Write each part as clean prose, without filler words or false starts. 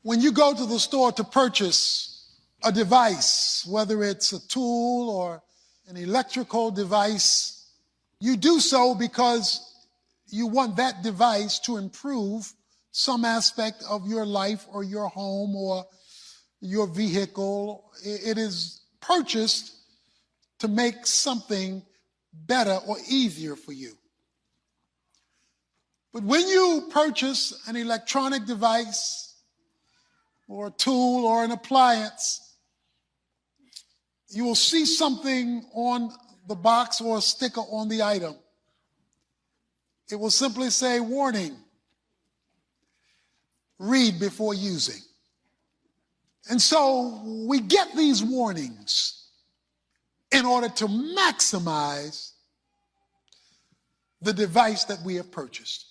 When you go to the store to purchase a device, whether it's a tool or an electrical device, you do so because you want that device to improve some aspect of your life or your home or your vehicle. It is purchased to make something better or easier for you. But when you purchase an electronic device or a tool or an appliance, you will see something on the box or a sticker on the item. It will simply say, "Warning, read before using." And so we get these warnings in order to maximize the device that we have purchased.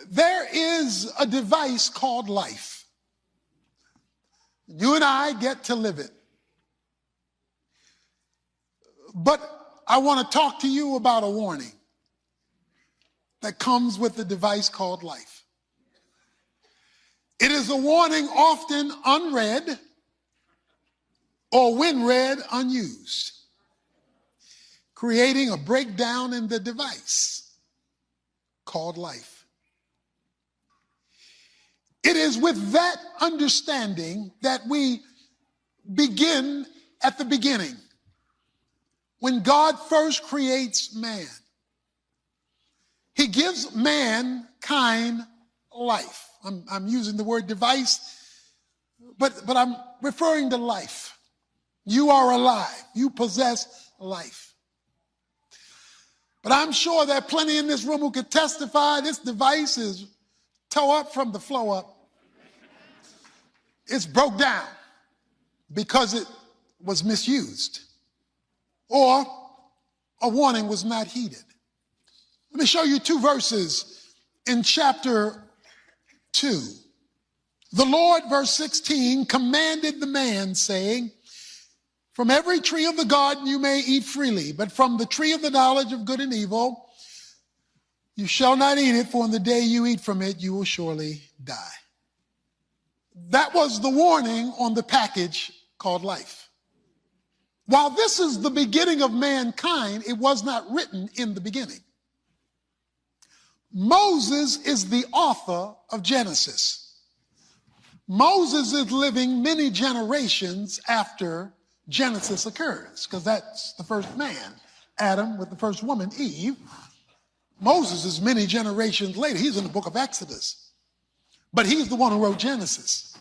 There is a device called life. You and I get to live it. But I want to talk to you about a warning that comes with the device called life. It is a warning often unread or when read, unused, creating a breakdown in the device called life. It is with that understanding that we begin at the beginning, when God first creates man. He gives mankind life. I'm using the word device, but I'm referring to life. You are alive. You possess life. But I'm sure there are plenty in this room who could testify this device is toe up from the flow up. It's broke down because it was misused or a warning was not heeded. Let me show you two verses in chapter 2. The Lord, verse 16, commanded the man, saying, "From every tree of the garden you may eat freely, but from the tree of the knowledge of good and evil you shall not eat it, for in the day you eat from it you will surely die." That was the warning on the package called life. While this is the beginning of mankind, it was not written in the beginning. Moses is the author of Genesis. Moses is living many generations after Genesis occurs, because that's the first man, Adam, with the first woman, Eve. Moses is many generations later. He's in the book of Exodus. But he's the one who wrote Genesis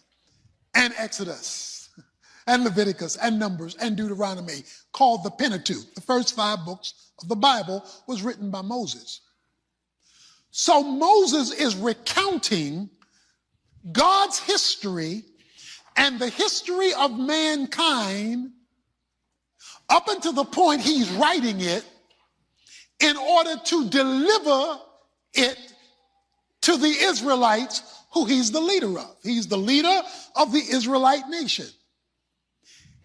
and Exodus and Leviticus and Numbers and Deuteronomy, called the Pentateuch. The first 5 books of the Bible was written by Moses. So Moses is recounting God's history and the history of mankind up until the point he's writing it in order to deliver it to the Israelites who he's the leader of. He's the leader of the Israelite nation.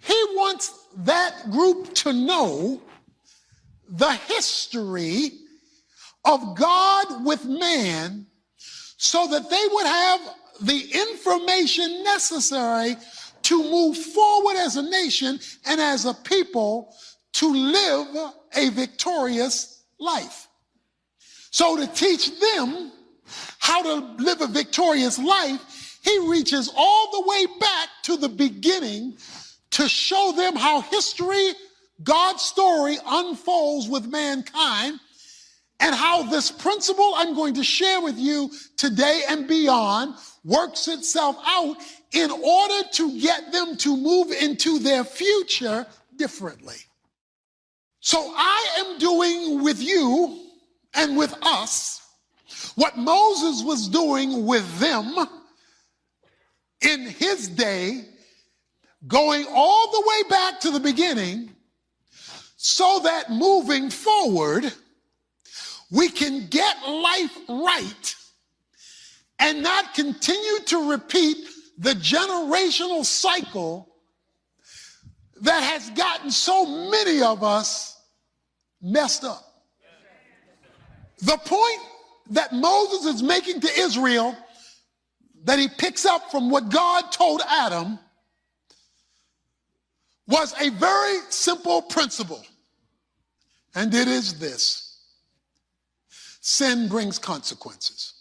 He wants that group to know the history of God with man so that they would have the information necessary to move forward as a nation and as a people to live a victorious life. So to teach them how to live a victorious life, he reaches all the way back to the beginning to show them how history, God's story, unfolds with mankind, and how this principle I'm going to share with you today and beyond works itself out in order to get them to move into their future differently. So I am doing with you and with us what Moses was doing with them in his day, going all the way back to the beginning, so that moving forward, we can get life right and not continue to repeat the generational cycle that has gotten so many of us messed up. The point that Moses is making to Israel that he picks up from what God told Adam was a very simple principle. And it is this: sin brings consequences.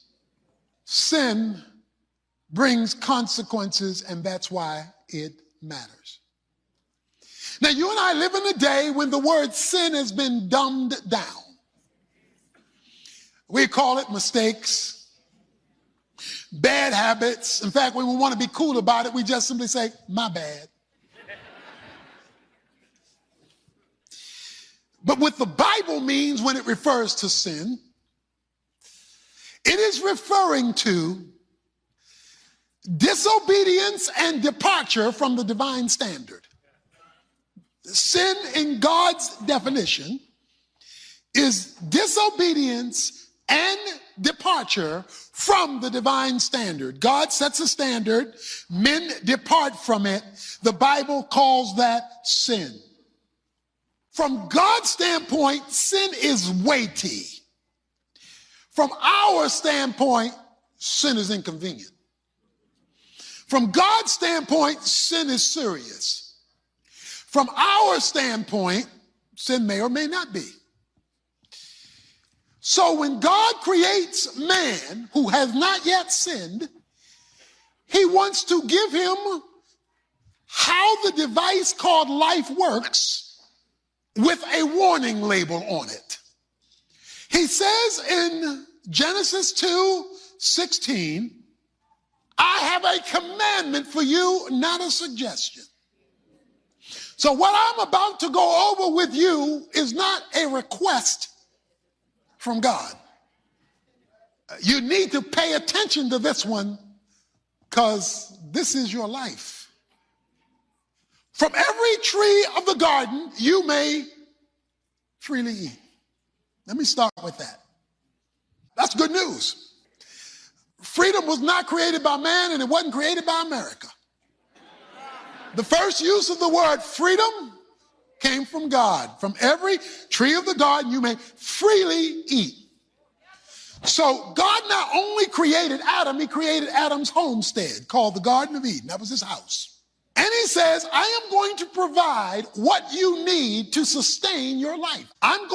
Sin brings consequences, and that's why it matters. Now, you and I live in a day when the word sin has been dumbed down. We call it mistakes, bad habits. In fact, when we want to be cool about it, we just simply say, my bad. But what the Bible means when it refers to sin, it is referring to disobedience and departure from the divine standard. Sin, in God's definition, is disobedience and departure from the divine standard. God sets a standard, men depart from it. The Bible calls that sin. From God's standpoint, sin is weighty. From our standpoint, sin is inconvenient. From God's standpoint, sin is serious. From our standpoint, sin may or may not be. So when God creates man who has not yet sinned, he wants to give him how the device called life works with a warning label on it. He says in Genesis 2:16, I have a commandment for you, not a suggestion. So what I'm about to go over with you is not a request from God. You need to pay attention to this one, because this is your life. From every tree of the garden you may freely eat. Let me start with that. That's good news. Freedom was not created by man, and it wasn't created by America. The first use of the word freedom came from God. From every tree of the garden you may freely eat. So God not only created Adam, he created Adam's homestead called the Garden of Eden. That was his house. And he says, I am going to provide what you need to sustain your life. I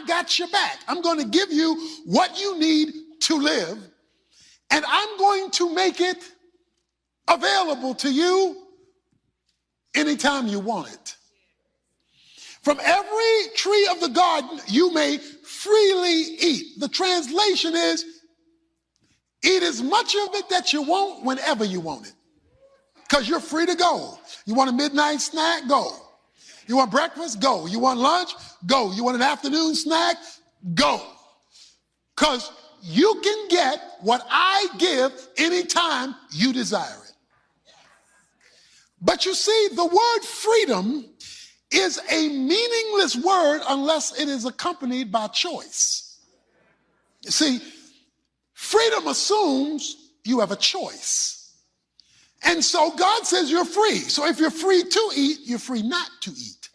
got your back. I'm going to give you what you need to live. And I'm going to make it available to you anytime you want it. From every tree of the garden, you may freely eat. The translation is, eat as much of it that you want whenever you want it. Because you're free to go. You want a midnight snack? Go. You want breakfast? Go. You want lunch? Go. You want an afternoon snack? Go. Because you can get what I give anytime you desire it. But you see, the word freedom is a meaningless word unless it is accompanied by choice. You see, freedom assumes you have a choice. And so God says you're free. So if you're free to eat, you're free not to eat.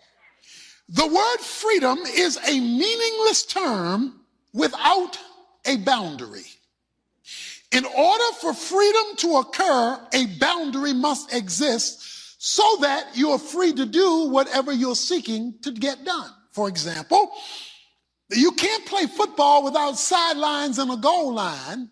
The word freedom is a meaningless term without a boundary. In order for freedom to occur, a boundary must exist so that you're free to do whatever you're seeking to get done. For example, you can't play football without sidelines and a goal line,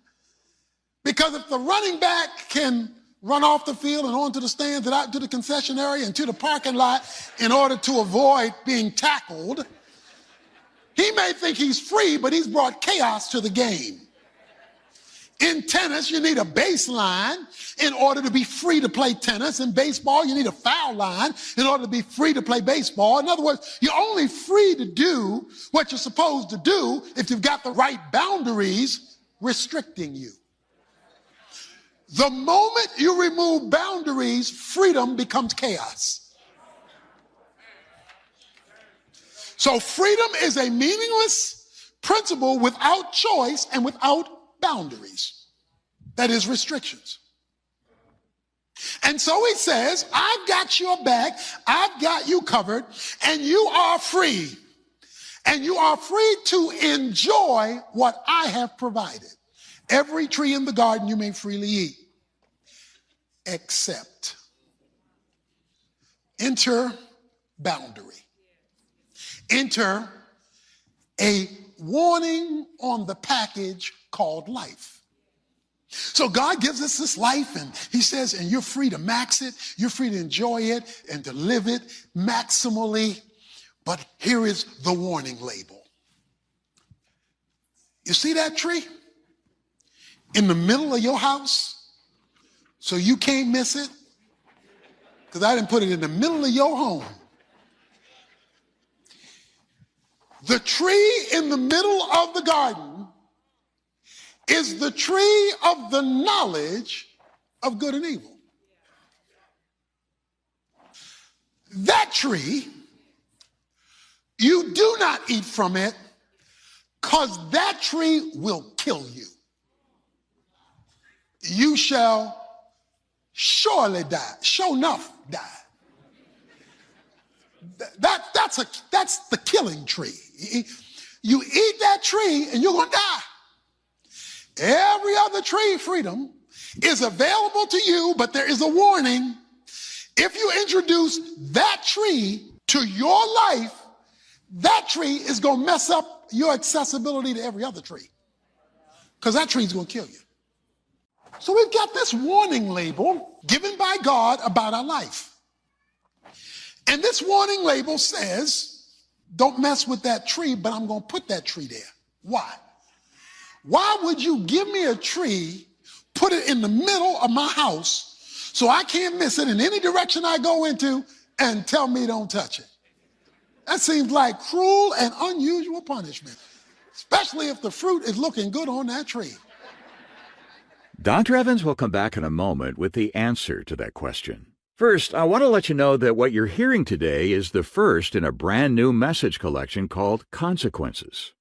because if the running back can run off the field and onto the stands and out to the concession area and to the parking lot in order to avoid being tackled, he may think he's free, but he's brought chaos to the game. In tennis, you need a baseline in order to be free to play tennis. In baseball, you need a foul line in order to be free to play baseball. In other words, you're only free to do what you're supposed to do if you've got the right boundaries restricting you. The moment you remove boundaries, freedom becomes chaos. So freedom is a meaningless principle without choice and without boundaries. That is, restrictions. And so he says, I've got your back, I've got you covered, and you are free. And you are free to enjoy what I have provided. Every tree in the garden you may freely eat. except. Enter boundary. Enter a warning on the package called life. So God gives us this life, and he says, and you're free to max it, you're free to enjoy it and to live it maximally. But here is the warning label. You see that tree in the middle of your house, so you can't miss it? Because I didn't put it in the middle of your home. The tree in the middle of the garden is the tree of the knowledge of good and evil. That tree, you do not eat from it, because that tree will kill you. You shall surely die. Sure enough, die. That's the killing tree. You eat that tree and you're going to die. Every other tree, freedom, is available to you, but there is a warning. If you introduce that tree to your life, that tree is going to mess up your accessibility to every other tree, because that tree is going to kill you. So we've got this warning label given by God about our life. And this warning label says, don't mess with that tree, but I'm going to put that tree there. Why? Why would you give me a tree, put it in the middle of my house so I can't miss it in any direction I go into, and tell me don't touch it? That seems like cruel and unusual punishment, especially if the fruit is looking good on that tree. Dr. Evans will come back in a moment with the answer to that question. First, I want to let you know that what you're hearing today is the first in a brand new message collection called Consequences.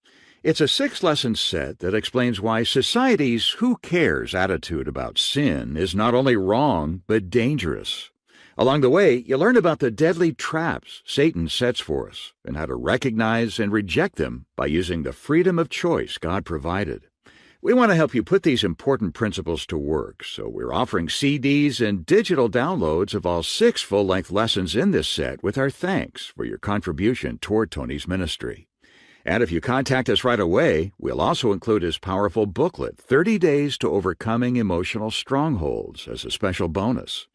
It's a 6-lesson set that explains why society's who cares attitude about sin is not only wrong, but dangerous. Along the way, you learn about the deadly traps Satan sets for us and how to recognize and reject them by using the freedom of choice God provided. We want to help you put these important principles to work, so we're offering CDs and digital downloads of all 6 full-length lessons in this set with our thanks for your contribution toward Tony's ministry. And if you contact us right away, we'll also include his powerful booklet, 30 Days to Overcoming Emotional Strongholds, as a special bonus.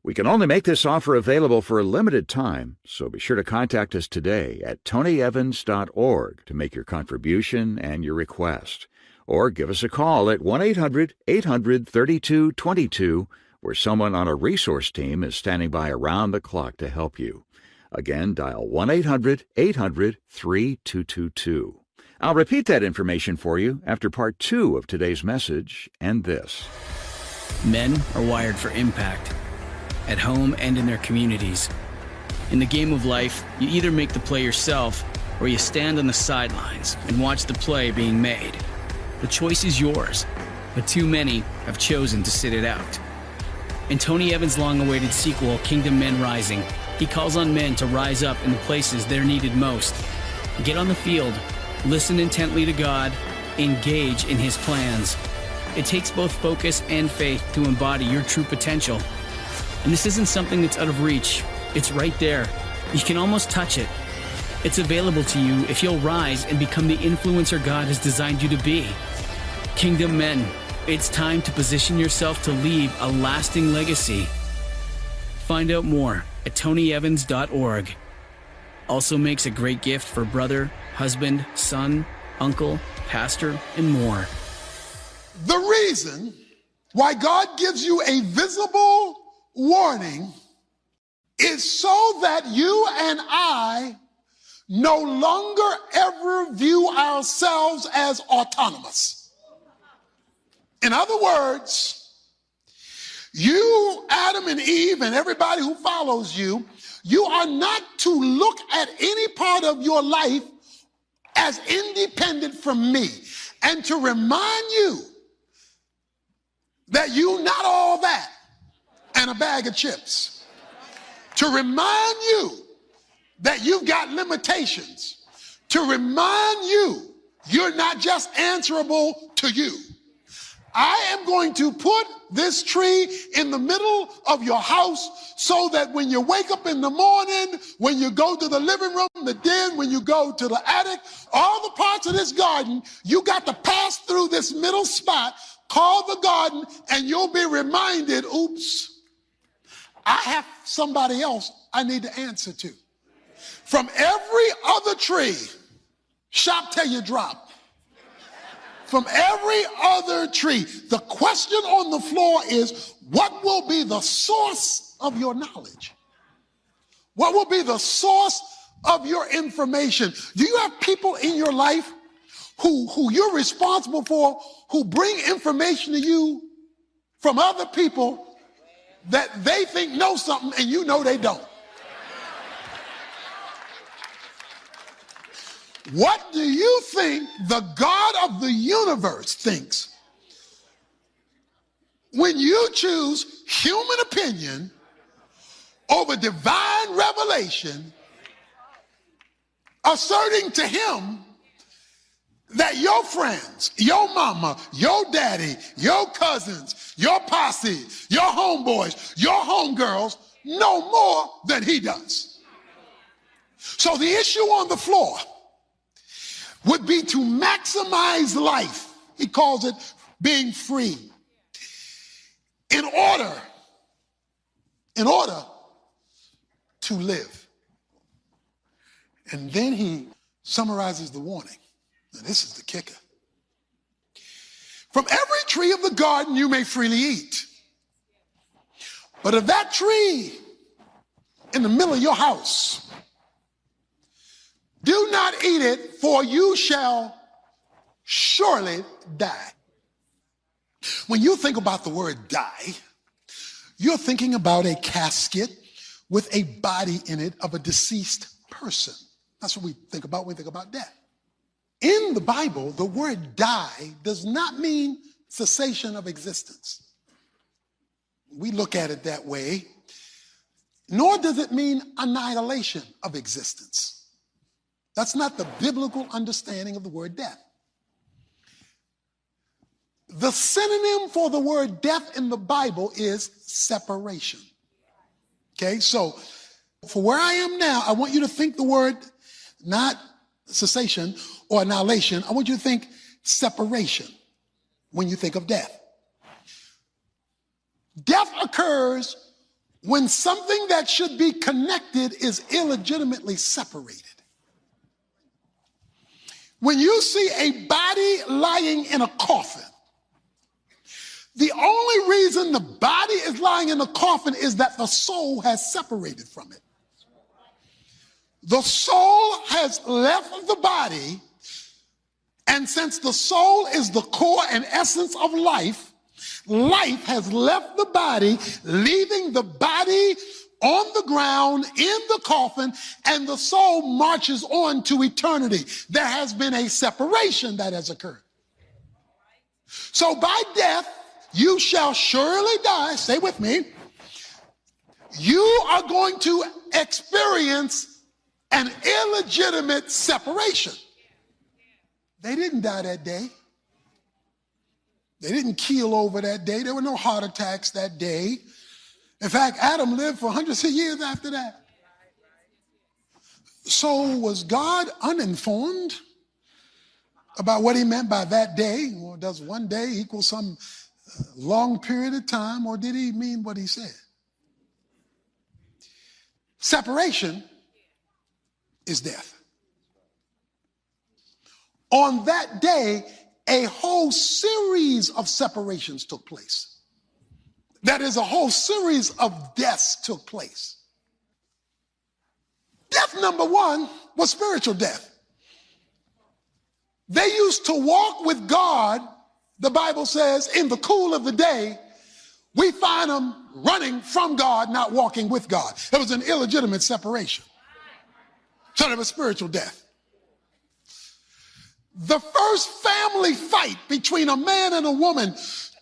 We can only make this offer available for a limited time, so be sure to contact us today at tonyevans.org to make your contribution and your request. Or give us a call at 1-800-800-3222, where someone on a resource team is standing by around the clock to help you. Again, dial 1-800-800-3222. I'll repeat that information for you after part 2 of today's message and this. Men are wired for impact, at home and in their communities. In the game of life, you either make the play yourself or you stand on the sidelines and watch the play being made. The choice is yours, but too many have chosen to sit it out. In Tony Evans' long-awaited sequel, Kingdom Men Rising, he calls on men to rise up in the places they're needed most. Get on the field, listen intently to God, engage in his plans. It takes both focus and faith to embody your true potential. And this isn't something that's out of reach. It's right there. You can almost touch it. It's available to you if you'll rise and become the influencer God has designed you to be. Kingdom Men, it's time to position yourself to leave a lasting legacy. Find out more at tonyevans.org. Also makes a great gift for brother, husband, son, uncle, pastor, and more. The reason why God gives you a visible warning is so that you and I no longer ever view ourselves as autonomous. In other words, you, Adam and Eve, and everybody who follows you, you are not to look at any part of your life as independent from me, and to remind you that you're not all that and a bag of chips. To remind you that you've got limitations. To remind you you're not just answerable to you. I am going to put this tree in the middle of your house so that when you wake up in the morning, when you go to the living room, the den, when you go to the attic, all the parts of this garden, you got to pass through this middle spot called the garden, and you'll be reminded, oops, I have somebody else I need to answer to. From every other tree, shop till you drop. From every other tree. The question on the floor is, what will be the source of your knowledge? What will be the source of your information? Do you have people in your life who you're responsible for, who bring information to you from other people that they think know something and you know they don't? What do you think the God of the universe thinks when you choose human opinion over divine revelation, asserting to him that your friends, your mama, your daddy, your cousins, your posse, your homeboys, your homegirls know more than he does? So the issue on the floor would be to maximize life. He calls it being free. In order to live. And then he summarizes the warning. Now this is the kicker. From every tree of the garden you may freely eat. But of that tree in the middle of your house, do not eat it, for you shall surely die. When you think about the word die, you're thinking about a casket with a body in it of a deceased person. That's what we think about when we think about death. In the Bible, the word die does not mean cessation of existence. We look at it that way, nor does it mean annihilation of existence. That's not the biblical understanding of the word death. The synonym for the word death in the Bible is separation. Okay, so for where I am now, I want you to think the word not cessation or annihilation. I want you to think separation when you think of death. Death occurs when something that should be connected is illegitimately separated. When you see a body lying in a coffin, the only reason the body is lying in the coffin is that the soul has separated from it. The soul has left the body, and since the soul is the core and essence of life, life has left the body, leaving the body on the ground in the coffin, and the soul marches on to eternity. There has been a separation that has occurred. So by death, you shall surely die. Stay with me. You are going to experience an illegitimate separation. They didn't die that day. They didn't keel over that day. There were no heart attacks that day. In fact, Adam lived for hundreds of years after that. So was God uninformed about what he meant by that day? Or does one day equal some long period of time, or did he mean what he said? Separation is death. On that day, a whole series of separations took place. That is, a whole series of deaths took place. Death number one was spiritual death. They used to walk with God, the Bible says, in the cool of the day. We find them running from God, not walking with God. It was an illegitimate separation. So there was spiritual death. The first family fight between a man and a woman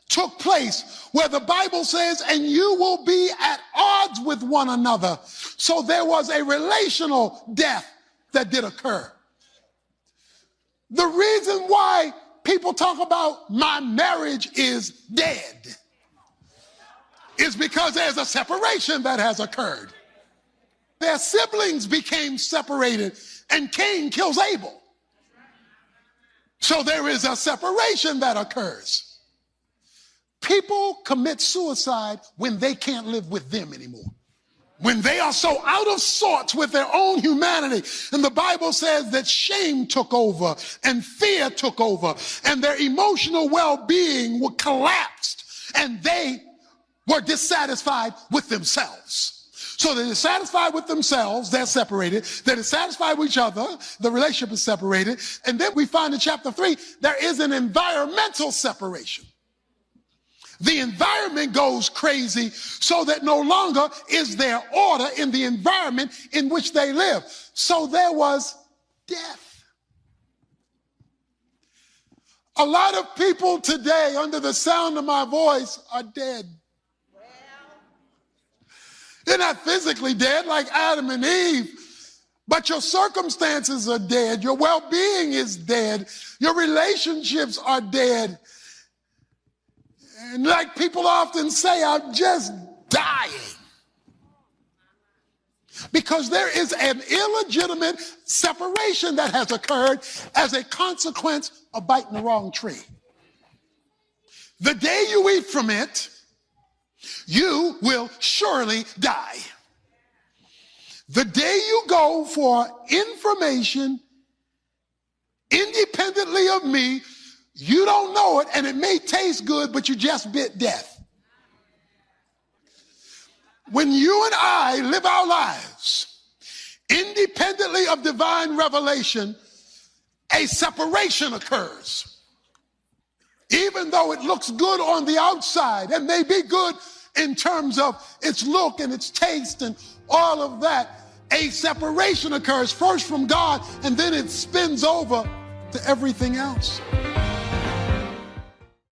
took place where the Bible says, and you will be at odds with one another. So there was a relational death that did occur. The reason why people talk about my marriage is dead, it's because there's a separation that has occurred. Their siblings became separated, and Cain kills Abel. So there is a separation that occurs. People commit suicide when they can't live with them anymore, when they are so out of sorts with their own humanity. And the Bible says that shame took over and fear took over, and their emotional well-being collapsed, and they were dissatisfied with themselves. So they're dissatisfied with themselves, they're separated. They're dissatisfied with each other, the relationship is separated. And then we find in chapter 3, there is an environmental separation. The environment goes crazy, so that no longer is there order in the environment in which they live. So there was death. A lot of people today, under the sound of my voice, are dead. They're not physically dead like Adam and Eve, but your circumstances are dead. Your well-being is dead. Your relationships are dead. And like people often say, I'm just dying. Because there is an illegitimate separation that has occurred as a consequence of biting the wrong tree. The day you eat from it, you will surely die. The day you go for information independently of me, you don't know it, and it may taste good, but you just bit death. When you and I live our lives independently of divine revelation, a separation occurs. Even though it looks good on the outside and may be good in terms of its look and its taste and all of that, a separation occurs first from God, and then it spins over to everything else.